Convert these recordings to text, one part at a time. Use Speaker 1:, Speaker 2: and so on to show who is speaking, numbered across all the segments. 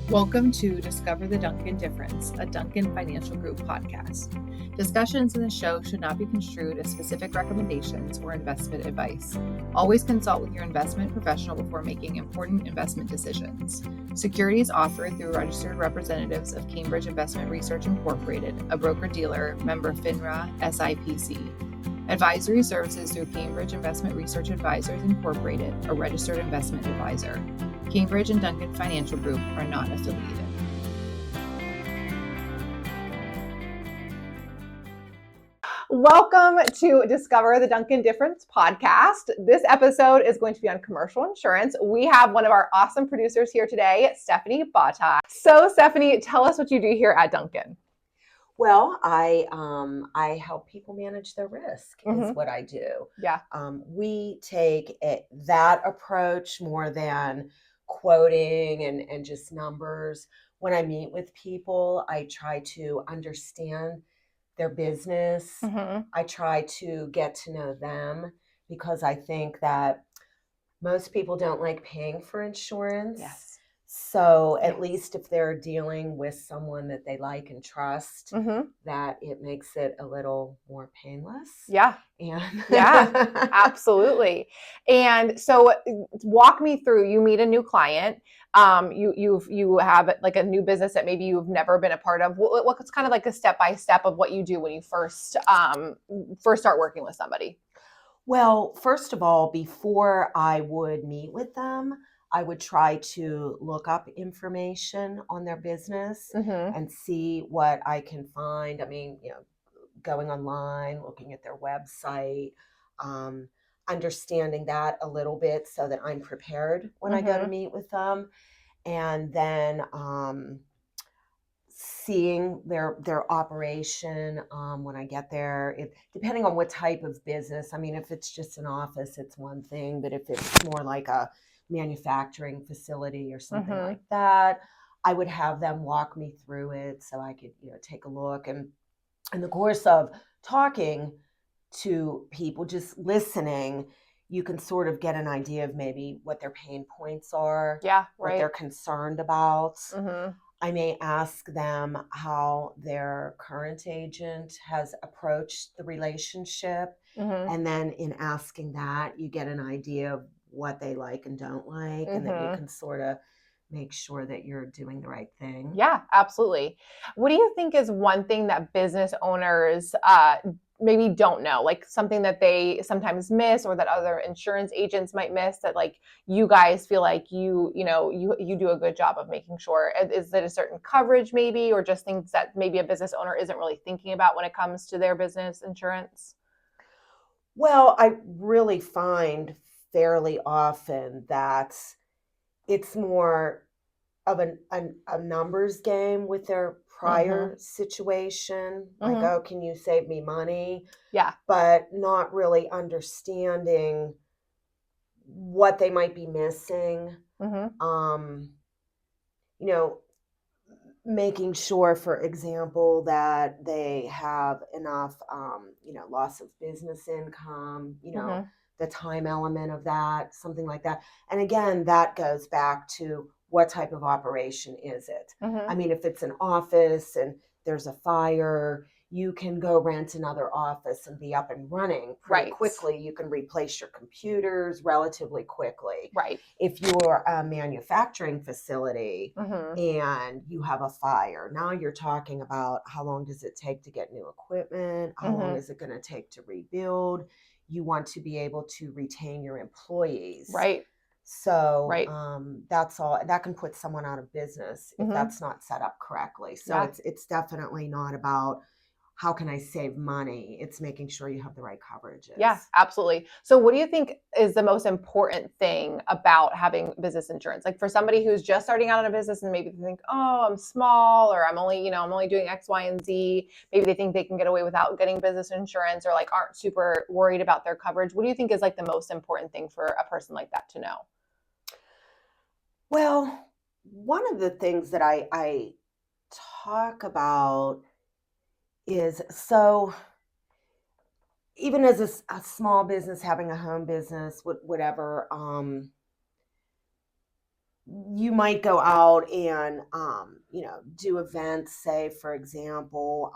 Speaker 1: Welcome to Discover the Duncan Difference, a Duncan Financial Group podcast. Discussions in the show should not be construed as specific recommendations or investment advice. Always consult with your investment professional before making important investment decisions. Securities offered through registered representatives of Cambridge Investment Research Incorporated, a broker-dealer, member FINRA, SIPC. Advisory services through Cambridge Investment Research Advisors Incorporated, a registered investment advisor. Cambridge and Duncan Financial Group are not affiliated.
Speaker 2: Welcome to Discover the Duncan Difference podcast. This episode is going to be on commercial insurance. We have one of our awesome producers here today, Stephanie Botti. So Stephanie, tell us what you do here at Duncan.
Speaker 3: Well, I help people manage their risk is what I do.
Speaker 2: Yeah.
Speaker 3: We take that approach more than quoting and just numbers. When I meet with people, I try to understand their business. I try to get to know them because I think that most people don't like paying for insurance.
Speaker 2: Yes.
Speaker 3: So at least if they're dealing with someone that they like and trust, that it makes it a little more painless.
Speaker 2: Yeah.
Speaker 3: And
Speaker 2: Yeah, absolutely. And so walk me through, you meet a new client, you have like a new business that maybe you've never been a part of. What's kind of like a step-by-step of what you do when you first start working with somebody?
Speaker 3: Well, first of all, before I would meet with them, I would try to look up information on their business and see what I can find. I mean, going online, looking at their website, understanding that a little bit so that I'm prepared when I go to meet with them. And then seeing their operation when I get there, depending on what type of business. I mean, if it's just an office, it's one thing, but if it's more like a manufacturing facility or something like that, I would have them walk me through it so I could, take a look. And in the course of talking to people, just listening, you can sort of get an idea of maybe what their pain points are, what they're concerned about. I may ask them how their current agent has approached the relationship. And then in asking that, you get an idea of what they like and don't like, and then you can sort of make sure that you're doing the right thing.
Speaker 2: Yeah, absolutely. What do you think is one thing that business owners maybe don't know, like something that they sometimes miss or that other insurance agents might miss that like you guys feel like you do a good job of making sure? Is it a certain coverage maybe, or just things that maybe a business owner isn't really thinking about when it comes to their business insurance?
Speaker 3: Well, I really find fairly often that it's more of a numbers game with their prior situation. Like, oh, can you save me money?
Speaker 2: Yeah.
Speaker 3: But not really understanding what they might be missing. Making sure, for example, that they have enough, loss of business income, the time element of that, something like that. And again, that goes back to what type of operation is it? I mean, if it's an office and there's a fire, you can go rent another office and be up and running pretty quickly. You can replace your computers relatively quickly.
Speaker 2: Right.
Speaker 3: If you're a manufacturing facility and you have a fire, now you're talking about how long does it take to get new equipment? How long is it going to take to rebuild? You want to be able to retain your employees.
Speaker 2: Right.
Speaker 3: So that's all. That can put someone out of business if that's not set up correctly. So it's definitely not about how can I save money? It's making sure you have the right coverages.
Speaker 2: Yeah, absolutely. So what do you think is the most important thing about having business insurance? Like for somebody who's just starting out in a business and maybe they think, oh, I'm small, or I'm only doing X, Y, and Z. Maybe they think they can get away without getting business insurance, or like aren't super worried about their coverage. What do you think is like the most important thing for a person like that to know?
Speaker 3: Well, one of the things that I talk about is, so even as a small business, having a home business, whatever, you might go out and, do events, say, for example,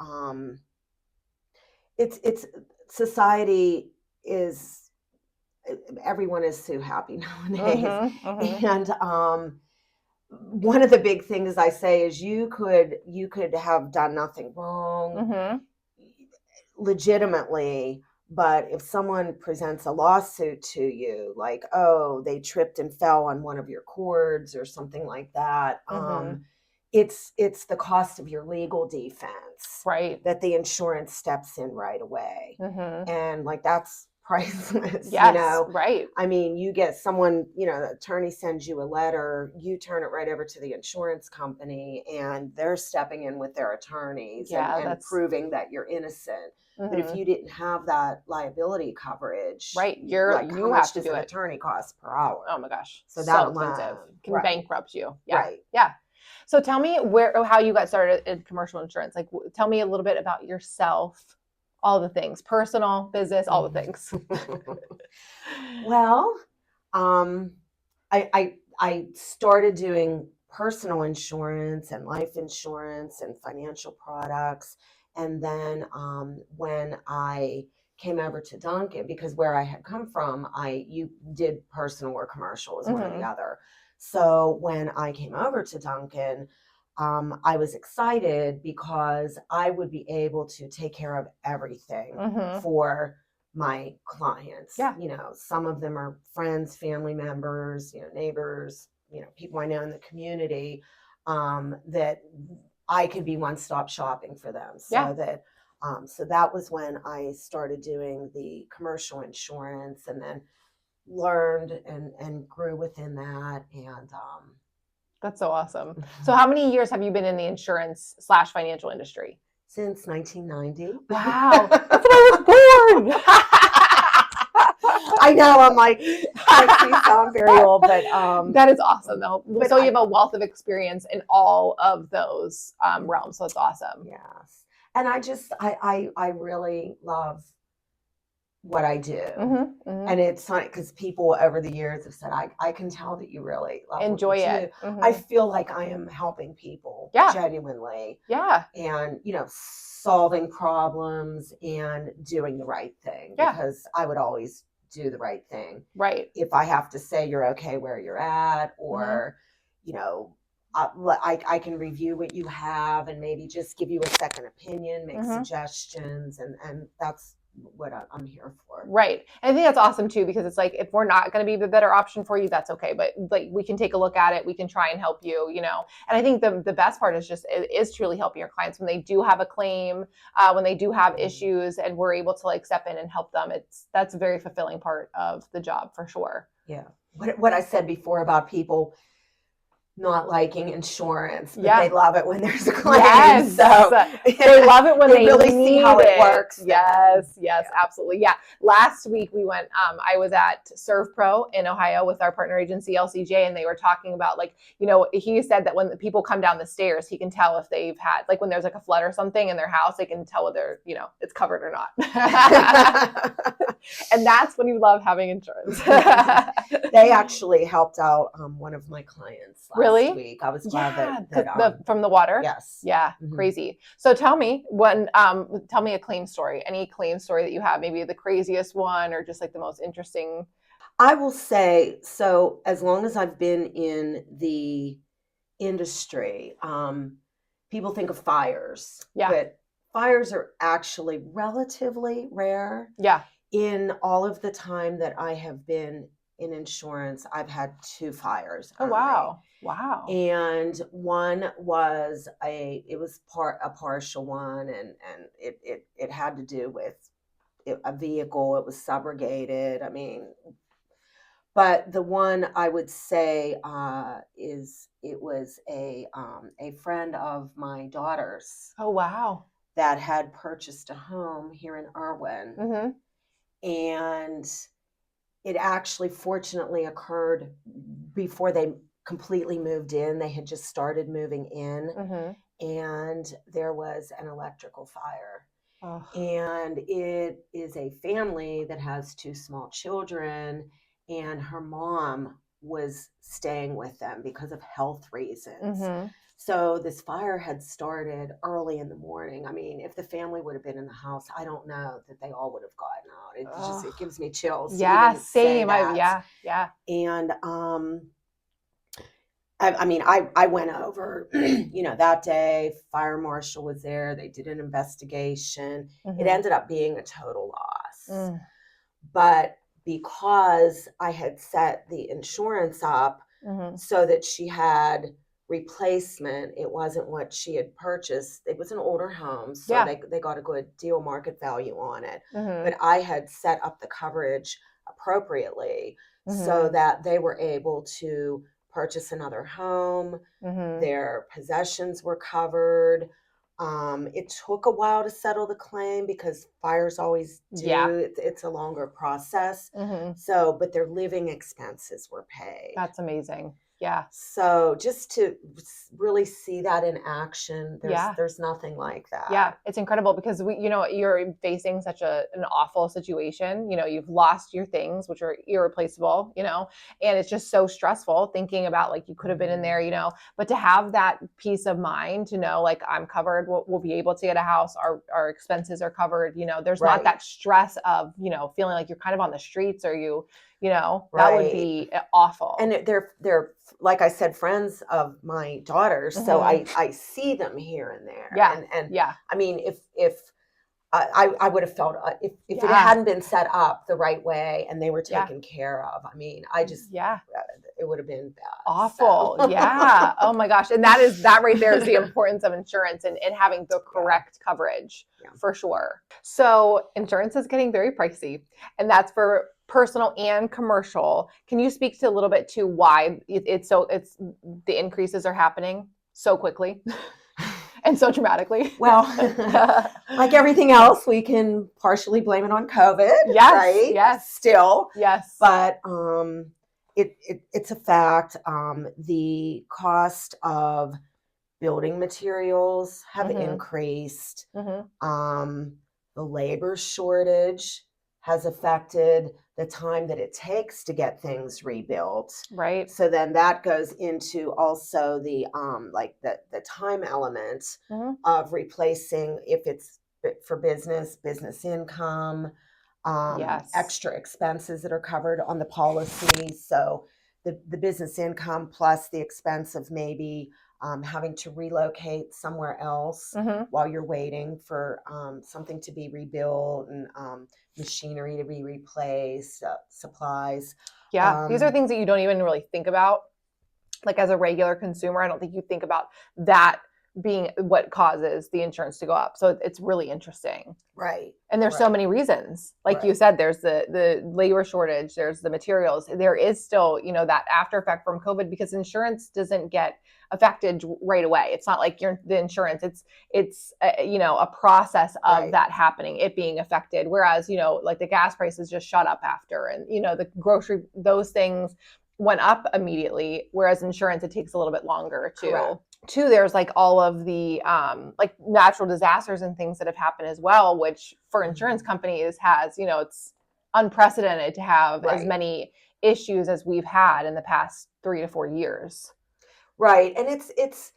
Speaker 3: it's society is, everyone is so happy nowadays.
Speaker 2: Mm-hmm, mm-hmm,
Speaker 3: And one of the big things I say is you could have done nothing wrong
Speaker 2: mm-hmm,
Speaker 3: legitimately, but if someone presents a lawsuit to you, like, oh, they tripped and fell on one of your cords or something like that,
Speaker 2: mm-hmm.
Speaker 3: it's the cost of your legal defense
Speaker 2: Right.
Speaker 3: that the insurance steps in right away.
Speaker 2: Mm-hmm.
Speaker 3: And like that's priceless,
Speaker 2: Yes, right.
Speaker 3: I mean, you get someone, the attorney sends you a letter, you turn it right over to the insurance company, and they're stepping in with their attorneys
Speaker 2: Yeah,
Speaker 3: and
Speaker 2: that's
Speaker 3: proving that you're innocent. But if
Speaker 2: mm-hmm.
Speaker 3: you didn't have that liability coverage,
Speaker 2: Right.
Speaker 3: like how
Speaker 2: You have
Speaker 3: much
Speaker 2: to
Speaker 3: does
Speaker 2: do
Speaker 3: an
Speaker 2: it.
Speaker 3: attorney cost per hour?
Speaker 2: Oh my gosh.
Speaker 3: So that
Speaker 2: So expensive.
Speaker 3: alone,
Speaker 2: Can
Speaker 3: right,
Speaker 2: bankrupt you. Yeah.
Speaker 3: right.
Speaker 2: Yeah. So tell me how you got started in commercial insurance. Like tell me a little bit about yourself, all the things, personal, business, all the things.
Speaker 3: Well, I started doing personal insurance and life insurance and financial products, and then when I came over to Duncan, because where I had come from, you did personal or commercial as one or the
Speaker 2: Mm-hmm.
Speaker 3: other. So when I came over to Duncan, I was excited because I would be able to take care of everything
Speaker 2: Mm-hmm.
Speaker 3: for my clients.
Speaker 2: Yeah.
Speaker 3: Some of them are friends, family members, neighbors, people I know in the community, that I could be one-stop shopping for them.
Speaker 2: Yeah.
Speaker 3: So that was when I started doing the commercial insurance, and then learned and grew within that. And
Speaker 2: That's so awesome. So how many years have you been in the insurance / financial industry?
Speaker 3: since 1990.
Speaker 2: Wow. That's when I was born.
Speaker 3: I know, I'm like, makes me sound very old, but
Speaker 2: that is awesome though.
Speaker 3: But
Speaker 2: So you have a wealth of experience in all of those realms. So it's awesome.
Speaker 3: yes. And I really love what I do.
Speaker 2: Mm-hmm, mm-hmm.
Speaker 3: And it's funny because people over the years have said, I can tell that you really love
Speaker 2: Enjoy
Speaker 3: what you
Speaker 2: it.
Speaker 3: do.
Speaker 2: Mm-hmm.
Speaker 3: I feel like I am helping people genuinely.
Speaker 2: Yeah.
Speaker 3: And, solving problems and doing the right thing,
Speaker 2: Yeah.
Speaker 3: because I would always do the right thing.
Speaker 2: Right.
Speaker 3: If I have to say you're okay where you're at, or, I can review what you have and maybe just give you a second opinion, make suggestions, and that's what I'm here for.
Speaker 2: Right. And I think that's awesome too, because it's like, if we're not going to be the better option for you, that's okay. But like, we can take a look at it. We can try and help you, And I think the best part is truly helping your clients when they do have a claim, when they do have issues, and we're able to like step in and help them. That's a very fulfilling part of the job for sure.
Speaker 3: Yeah. What I said before about people not liking insurance, but they love it when there's a claim.
Speaker 2: Yes.
Speaker 3: So
Speaker 2: they love it when they
Speaker 3: really see how it works.
Speaker 2: Yes, absolutely. Yeah. Last week we went, I was at ServPro in Ohio with our partner agency LCJ, and they were talking about he said that when the people come down the stairs, he can tell if they've had, like when there's like a flood or something in their house, they can tell whether, it's covered or not. And that's when you love having insurance.
Speaker 3: They actually helped out one of my clients last week. I was glad that
Speaker 2: from the water.
Speaker 3: Yes.
Speaker 2: Yeah. Mm-hmm. Crazy. So tell me a claim story. Any claim story that you have, maybe the craziest one or just like the most interesting.
Speaker 3: I will say, so as long as I've been in the industry, people think of fires.
Speaker 2: Yeah.
Speaker 3: But fires are actually relatively rare.
Speaker 2: Yeah.
Speaker 3: In all of the time that I have been in insurance, I've had 2 fires.
Speaker 2: Oh, wow. Wow.
Speaker 3: And one was a partial one, and it had to do with a vehicle. It was subrogated. I mean, but the one I would say it was a friend of my daughter's.
Speaker 2: Oh, wow.
Speaker 3: That had purchased a home here in Irwin.
Speaker 2: Mm-hmm.
Speaker 3: And it actually fortunately occurred before they completely moved in. They had just started moving in, and there was an electrical fire. Oh. And it is a family that has 2 small children, and her mom was staying with them because of health reasons.
Speaker 2: Mm-hmm.
Speaker 3: So this fire had started early in the morning. I mean, if the family would have been in the house, I don't know that they all would have gotten out. It gives me chills.
Speaker 2: Yeah,
Speaker 3: to even say
Speaker 2: same.
Speaker 3: that.
Speaker 2: Yeah.
Speaker 3: And I went over, that day. Fire marshal was there. They did an investigation.
Speaker 2: Mm-hmm.
Speaker 3: It ended up being a total loss.
Speaker 2: Mm.
Speaker 3: But because I had set the insurance up
Speaker 2: Mm-hmm.
Speaker 3: so that she had replacement, it wasn't what she had purchased. It was an older home, so they got a good deal market value on it.
Speaker 2: Mm-hmm.
Speaker 3: But I had set up the coverage appropriately so that they were able to purchase another home.
Speaker 2: Mm-hmm.
Speaker 3: Their possessions were covered. It took a while to settle the claim because fires always do.
Speaker 2: Yeah.
Speaker 3: It's a longer process.
Speaker 2: Mm-hmm.
Speaker 3: So, but their living expenses were paid.
Speaker 2: That's amazing. Yeah.
Speaker 3: So just to really see that in action, there's nothing like that.
Speaker 2: Yeah, it's incredible because you're facing such an awful situation. You've lost your things, which are irreplaceable, and it's just so stressful thinking about like you could have been in there, but to have that peace of mind to know like I'm covered, we'll be able to get a house, our expenses are covered, there's not that stress of, feeling like you're kind of on the streets or that would be awful.
Speaker 3: And they're like I said, friends of my daughters. So I see them here and there.
Speaker 2: Yeah.
Speaker 3: And I mean, if I would have felt if it hadn't been set up the right way and they were taken care of, I mean, it would have been bad.
Speaker 2: Awful. So. Yeah. Oh my gosh. And that right there is the importance of insurance and having the correct coverage for sure. So insurance is getting very pricey, and that's for personal and commercial. Can you speak to a little bit to why it's the increases are happening so quickly and so dramatically?
Speaker 3: Well, like everything else, we can partially blame it on COVID.
Speaker 2: Yes.
Speaker 3: Right?
Speaker 2: Yes.
Speaker 3: Still.
Speaker 2: Yes.
Speaker 3: But it's a fact. The cost of building materials have increased. Mm-hmm. The labor shortage has affected the time that it takes to get things rebuilt.
Speaker 2: Right.
Speaker 3: So then that goes into also the the time element of replacing, if it's for business income, extra expenses that are covered on the policy. So the business income plus the expense of maybe having to relocate somewhere else while you're waiting for something to be rebuilt and machinery to be replaced, supplies.
Speaker 2: Yeah, these are things that you don't even really think about. Like as a regular consumer, I don't think you think about that being what causes the insurance to go up. So it's really interesting.
Speaker 3: Right.
Speaker 2: And there's so many reasons. Like you said, there's the labor shortage, there's the materials. There is still, that after effect from COVID because insurance doesn't get affected right away. It's not like the insurance, it's a process of that happening, it being affected. Whereas, like the gas prices just shot up after and, the grocery, those things went up immediately. Whereas insurance, it takes a little bit longer to.
Speaker 3: Correct.
Speaker 2: Too, there's like all of the like natural disasters and things that have happened as well, which for insurance companies has, it's unprecedented to have as many issues as we've had in the past 3 to 4 years.
Speaker 3: Right. And it's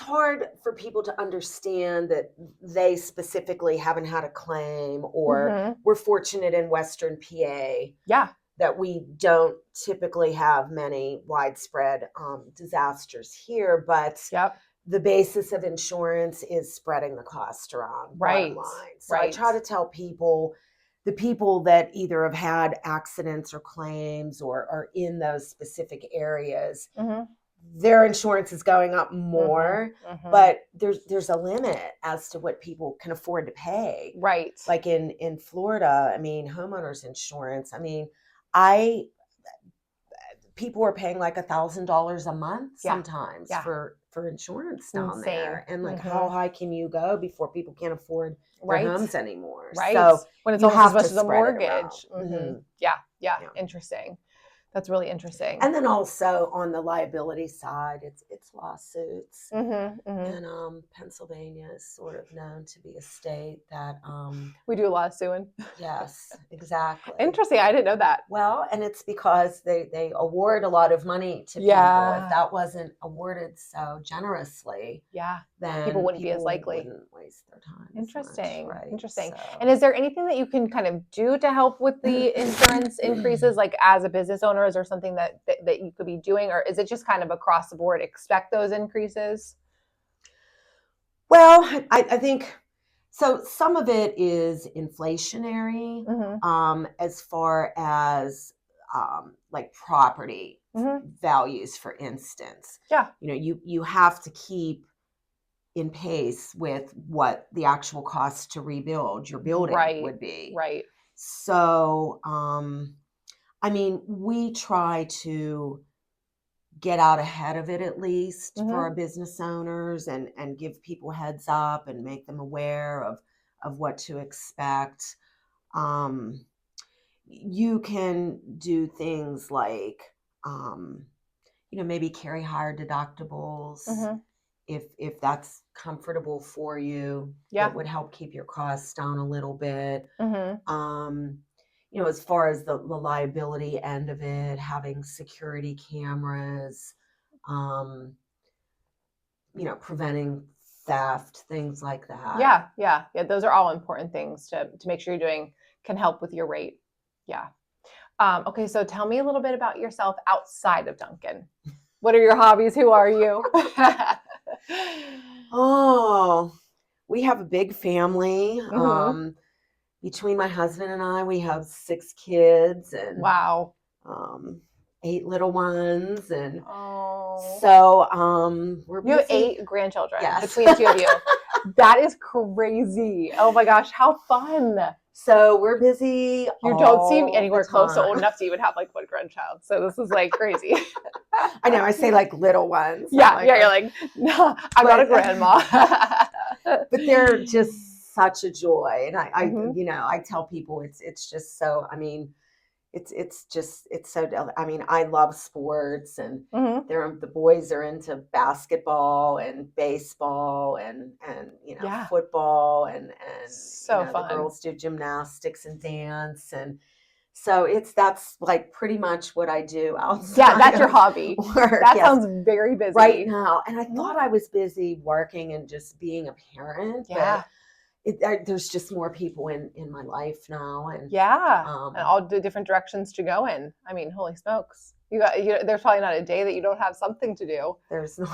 Speaker 3: hard for people to understand that they specifically haven't had a claim, or we're fortunate in Western PA. That we don't typically have many widespread disasters here, but the basis of insurance is spreading the cost around. Bottom line. So I try to tell people, the people that either have had accidents or claims or are in those specific areas, their insurance is going up more, but there's a limit as to what people can afford to pay. Right. Like in Florida, I mean, homeowners insurance, I mean, people are paying like $1,000 a month sometimes for insurance down there. And like, how high can you go before people can't afford their homes anymore?
Speaker 2: Right.
Speaker 3: So
Speaker 2: when it's almost as much as a mortgage. Yeah. Interesting. That's really interesting.
Speaker 3: And then also on the liability side, it's lawsuits.
Speaker 2: Mm-hmm,
Speaker 3: And Pennsylvania is sort of known to be a state that
Speaker 2: we do a lot of suing.
Speaker 3: yes, exactly.
Speaker 2: Interesting. I didn't know that.
Speaker 3: Well, and it's because they award a lot of money to people.
Speaker 2: Yeah.
Speaker 3: If that wasn't awarded so generously,
Speaker 2: Yeah.
Speaker 3: then
Speaker 2: People wouldn't be as likely.
Speaker 3: Wouldn't waste their time.
Speaker 2: Interesting.
Speaker 3: As much, right?
Speaker 2: Interesting.
Speaker 3: So.
Speaker 2: And is there anything that you can kind of do to help with the insurance increases, like as a business owner? Is there something that you could be doing, or is it just kind of across the board expect those increases?
Speaker 3: Well, I think so. Some of it is inflationary, as far as like property values, for instance.
Speaker 2: Yeah.
Speaker 3: You have to keep in pace with what the actual cost to rebuild your building would be.
Speaker 2: Right.
Speaker 3: So, I mean, we try to get out ahead of it at least for our business owners and give people heads up and make them aware of what to expect. You can do things like, maybe carry higher deductibles if that's comfortable for you.
Speaker 2: Yeah.
Speaker 3: It would help keep your costs down a little bit. As far as the liability end of it, having security cameras, preventing theft, things like that.
Speaker 2: Yeah. Those are all important things to make sure you're doing, can help with your rate. Yeah. Okay. So tell me a little bit about yourself outside of Duncan. What are your hobbies? Who are you?
Speaker 3: Oh, we have a big family. Between my husband and I, we have 6 kids and
Speaker 2: wow,
Speaker 3: 8 little ones, and
Speaker 2: oh,
Speaker 3: so we're busy.
Speaker 2: You have 8 grandchildren between the 2 of you. That is crazy. Oh my gosh, how fun!
Speaker 3: So we're busy.
Speaker 2: You don't seem anywhere close to old enough to even have like 1 grandchild. So this is like crazy.
Speaker 3: I know. I say like little ones.
Speaker 2: Yeah, you're like, no, I'm not a grandma.
Speaker 3: But they're just such a joy, and I tell people it's just so. I mean, it's so. I mean, I love sports, and the boys are into basketball and baseball and football and
Speaker 2: so fun.
Speaker 3: The girls do gymnastics and dance, and so that's like pretty much what I do outside.
Speaker 2: Yeah, that's your hobby.
Speaker 3: Work.
Speaker 2: That sounds very busy
Speaker 3: right now. And I thought I was busy working and just being a parent.
Speaker 2: Yeah.
Speaker 3: But there's just more people in my life now, and
Speaker 2: and all the different directions to go in. I mean, holy smokes! There's probably not a day that you don't have something to do.
Speaker 3: There's no,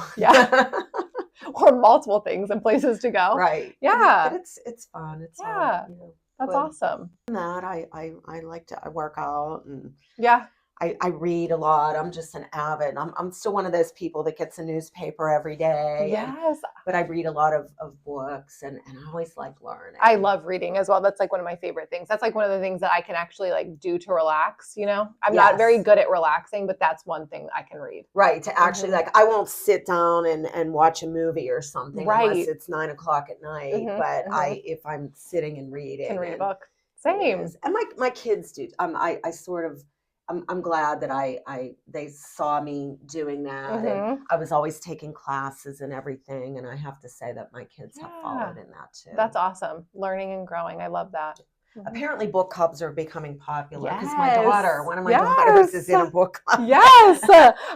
Speaker 2: or multiple things and places to go.
Speaker 3: Right.
Speaker 2: Yeah,
Speaker 3: but it's fun. It's
Speaker 2: that's awesome.
Speaker 3: That I like to work out and I read a lot. I'm just an avid. I'm still one of those people that gets a newspaper every day.
Speaker 2: Yes.
Speaker 3: But I read a lot of books and I always like learning.
Speaker 2: I love reading as well. That's like one of my favorite things. That's like one of the things that I can actually like do to relax, I'm not very good at relaxing, but that's one thing I can read.
Speaker 3: Right. To actually like, I won't sit down and watch a movie or something unless it's 9 o'clock at night. But if I'm sitting and reading.
Speaker 2: Can read a book. Same.
Speaker 3: And my kids do. I sort of, I'm glad that they saw me doing that. And I was always taking classes and everything. And I have to say that my kids have followed in that too.
Speaker 2: That's awesome. Learning and growing. I love that.
Speaker 3: Apparently book clubs are becoming popular because one of my daughters is in a book club.
Speaker 2: Yes.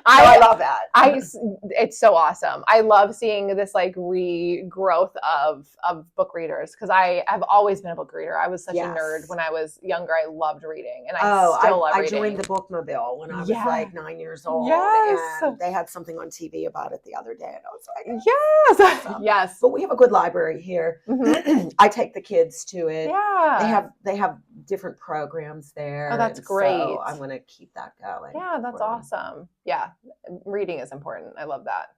Speaker 3: I love that.
Speaker 2: It's so awesome. I love seeing this like regrowth of book readers because I have always been a book reader. I was such a nerd when I was younger. I loved reading and I still love reading.
Speaker 3: I joined the Bookmobile when I was like 9 years old.
Speaker 2: Yes.
Speaker 3: And they had something on TV about it the other day and I was like,
Speaker 2: yes.
Speaker 3: Awesome.
Speaker 2: Yes.
Speaker 3: But we have a good library here. I take the kids to it.
Speaker 2: Yeah.
Speaker 3: They have different programs there.
Speaker 2: Oh, that's great.
Speaker 3: So I'm going to keep that going.
Speaker 2: Yeah, that's awesome. Yeah, reading is important. I love that.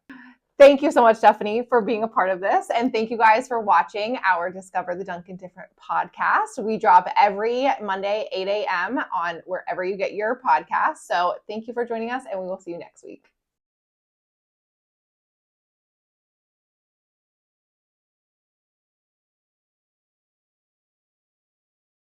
Speaker 2: Thank you so much, Stephanie, for being a part of this. And thank you guys for watching our Discover the Duncan Different podcast. We drop every Monday, 8 a.m. on wherever you get your podcasts. So thank you for joining us and we will see you next week.